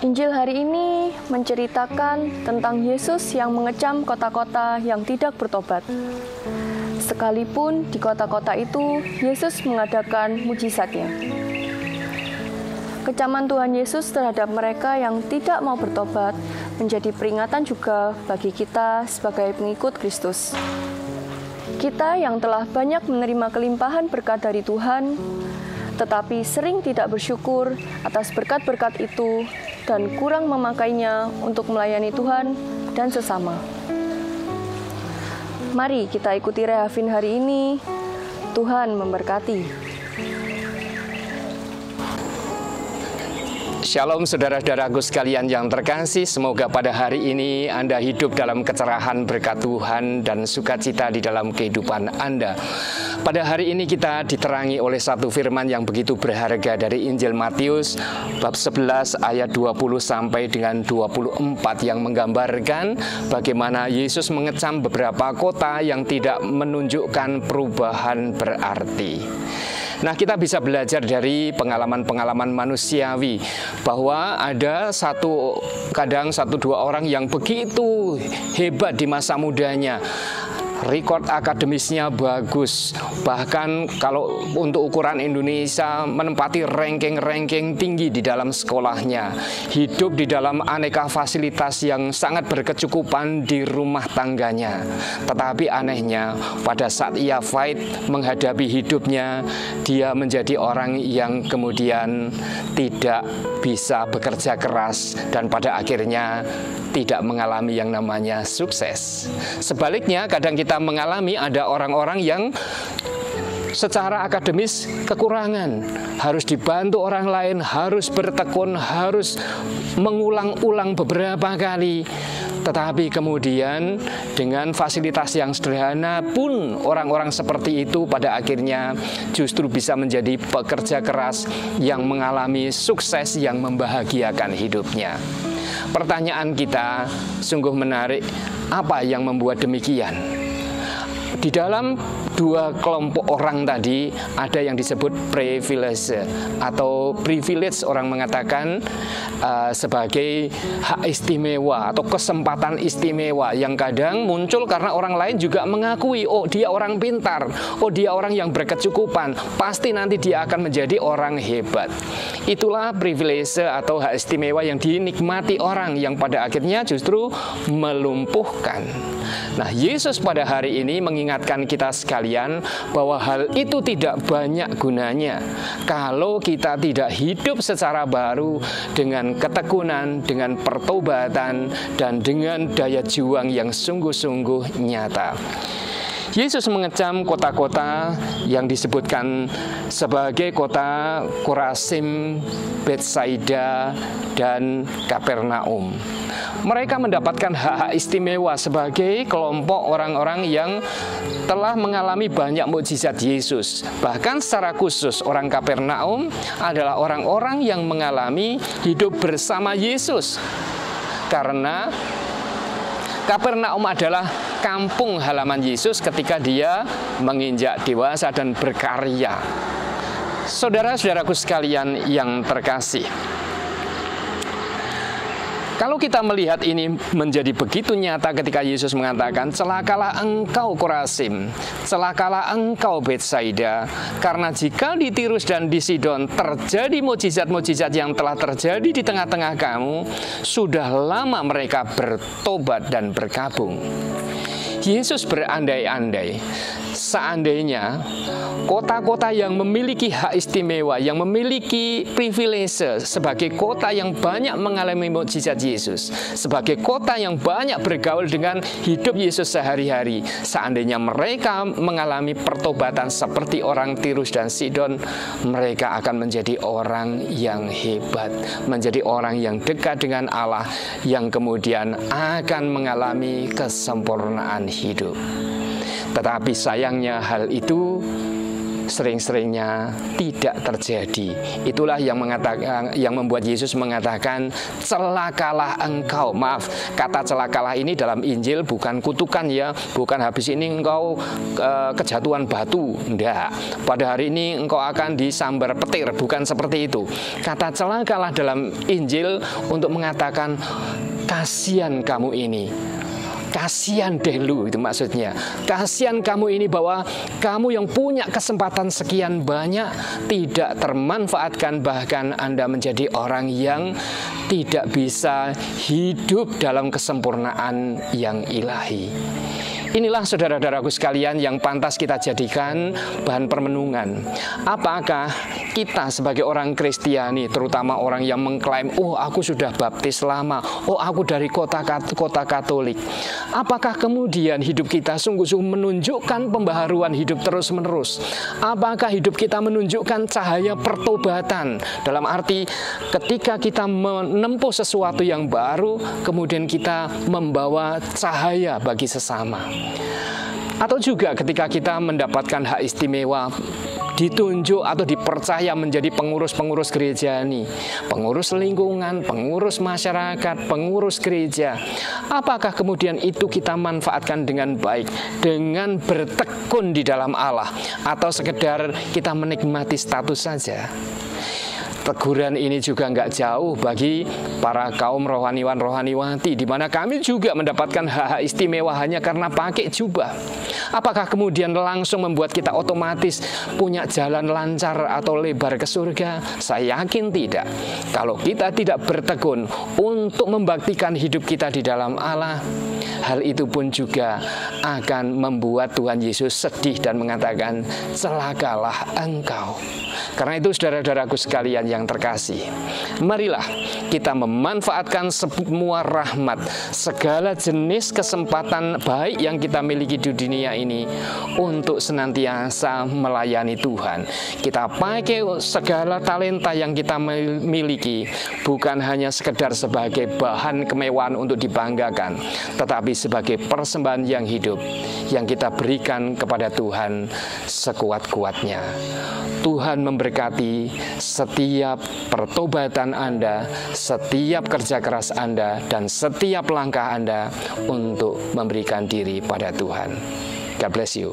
Injil hari ini menceritakan tentang Yesus yang mengecam kota-kota yang tidak bertobat. Sekalipun di kota-kota itu, Yesus mengadakan mujizatnya. Kecaman Tuhan Yesus terhadap mereka yang tidak mau bertobat menjadi peringatan juga bagi kita sebagai pengikut Kristus. Kita yang telah banyak menerima kelimpahan berkat dari Tuhan, tetapi sering tidak bersyukur atas berkat-berkat itu dan kurang memakainya untuk melayani Tuhan dan sesama. Mari kita ikuti Rehafin hari ini. Tuhan memberkati. Shalom saudara-saudaraku sekalian yang terkasih, semoga pada hari ini Anda hidup dalam kecerahan berkat Tuhan dan sukacita di dalam kehidupan Anda. Pada hari ini kita diterangi oleh satu firman yang begitu berharga dari Injil Matius bab 11 ayat 20 sampai dengan 24 yang menggambarkan bagaimana Yesus mengecam beberapa kota yang tidak menunjukkan perubahan berarti. Nah, kita bisa belajar dari pengalaman-pengalaman manusiawi bahwa ada kadang satu dua orang yang begitu hebat di masa mudanya. Rekod akademisnya bagus, bahkan kalau untuk ukuran Indonesia menempati ranking-ranking tinggi di dalam sekolahnya, hidup di dalam aneka fasilitas yang sangat berkecukupan di rumah tangganya. Tetapi anehnya, pada saat ia fight menghadapi hidupnya, dia menjadi orang yang kemudian tidak bisa bekerja keras dan pada akhirnya tidak mengalami yang namanya sukses. Sebaliknya, kadang kita mengalami ada orang-orang yang secara akademis kekurangan, harus dibantu orang lain, harus bertekun, harus mengulang-ulang beberapa kali. Tetapi kemudian dengan fasilitas yang sederhana pun orang-orang seperti itu pada akhirnya justru bisa menjadi pekerja keras yang mengalami sukses yang membahagiakan hidupnya. Pertanyaan kita sungguh menarik, apa yang membuat demikian? Di dalam dua kelompok orang tadi ada yang disebut privilege atau privilege, orang mengatakan sebagai hak istimewa atau kesempatan istimewa yang kadang muncul karena orang lain juga mengakui, oh dia orang pintar, oh dia orang yang berkecukupan, pasti nanti dia akan menjadi orang hebat. Itulah privilege atau hak istimewa yang dinikmati orang yang pada akhirnya justru melumpuhkan. Nah, Yesus pada hari ini mengingatkan kita sekalian bahwa hal itu tidak banyak gunanya kalau kita tidak hidup secara baru dengan ketekunan, dengan pertobatan, dan dengan daya juang yang sungguh-sungguh nyata. Yesus mengecam kota-kota yang disebutkan sebagai kota Korazim, Betsaida, dan Kapernaum. Mereka mendapatkan hak-hak istimewa sebagai kelompok orang-orang yang telah mengalami banyak mukjizat Yesus. Bahkan secara khusus orang Kapernaum adalah orang-orang yang mengalami hidup bersama Yesus. Karena Kapernaum adalah kampung halaman Yesus ketika dia menginjak dewasa dan berkarya. Saudara-saudaraku sekalian yang terkasih, kalau kita melihat ini menjadi begitu nyata ketika Yesus mengatakan, celakalah engkau Korazim, celakalah engkau Betsaida, karena jika di Tirus dan di Sidon terjadi mukjizat-mukjizat yang telah terjadi di tengah-tengah kamu, sudah lama mereka bertobat dan berkabung. Yesus berandai-andai, seandainya kota-kota yang memiliki hak istimewa, yang memiliki privilege sebagai kota yang banyak mengalami mukjizat Yesus, sebagai kota yang banyak bergaul dengan hidup Yesus sehari-hari, seandainya mereka mengalami pertobatan seperti orang Tirus dan Sidon, mereka akan menjadi orang yang hebat, menjadi orang yang dekat dengan Allah, yang kemudian akan mengalami kesempurnaan hidup. Tetapi sayangnya hal itu sering-seringnya tidak terjadi. Itulah yang membuat Yesus mengatakan, celakalah engkau. Maaf, kata celakalah ini dalam Injil bukan kutukan ya, bukan habis ini engkau kejatuhan batu. Enggak. Pada hari ini engkau akan disambar petir, bukan seperti itu. Kata celakalah dalam Injil untuk mengatakan kasihan kamu ini. Kasihan deh lu, itu maksudnya. Kasihan kamu ini bahwa kamu yang punya kesempatan sekian banyak tidak termanfaatkan, bahkan Anda menjadi orang yang tidak bisa hidup dalam kesempurnaan yang ilahi. Inilah saudara-saudaraku sekalian yang pantas kita jadikan bahan permenungan. Apakah kita sebagai orang Kristiani, terutama orang yang mengklaim, oh aku sudah baptis lama, oh aku dari kota Katolik. Apakah kemudian hidup kita sungguh-sungguh menunjukkan pembaharuan hidup terus-menerus? Apakah hidup kita menunjukkan cahaya pertobatan? Dalam arti ketika kita menempuh sesuatu yang baru, kemudian kita membawa cahaya bagi sesama. Atau juga ketika kita mendapatkan hak istimewa, ditunjuk atau dipercaya menjadi pengurus-pengurus gereja ini, pengurus lingkungan, pengurus masyarakat, pengurus gereja. Apakah kemudian itu kita manfaatkan dengan baik, dengan bertekun di dalam Allah, atau sekedar kita menikmati status saja? Teguran ini juga nggak jauh bagi para kaum rohaniwan-rohaniwati, di mana kami juga mendapatkan hak istimewa hanya karena pakai jubah. Apakah kemudian langsung membuat kita otomatis punya jalan lancar atau lebar ke surga? Saya yakin tidak. Kalau kita tidak bertekun untuk membaktikan hidup kita di dalam Allah, hal itu pun juga akan membuat Tuhan Yesus sedih dan mengatakan, celakalah engkau. Karena itu saudara-saudaraku sekalian yang terkasih, marilah kita memanfaatkan semua rahmat, segala jenis kesempatan baik yang kita miliki di dunia ini untuk senantiasa melayani Tuhan. Kita pakai segala talenta yang kita miliki, bukan hanya sekedar sebagai bahan kemewahan untuk dibanggakan, tetapi sebagai persembahan yang hidup yang kita berikan kepada Tuhan sekuat-kuatnya. Tuhan memberkati setiap pertobatan Anda, setiap kerja keras Anda, dan setiap langkah Anda untuk memberikan diri pada Tuhan. God bless you.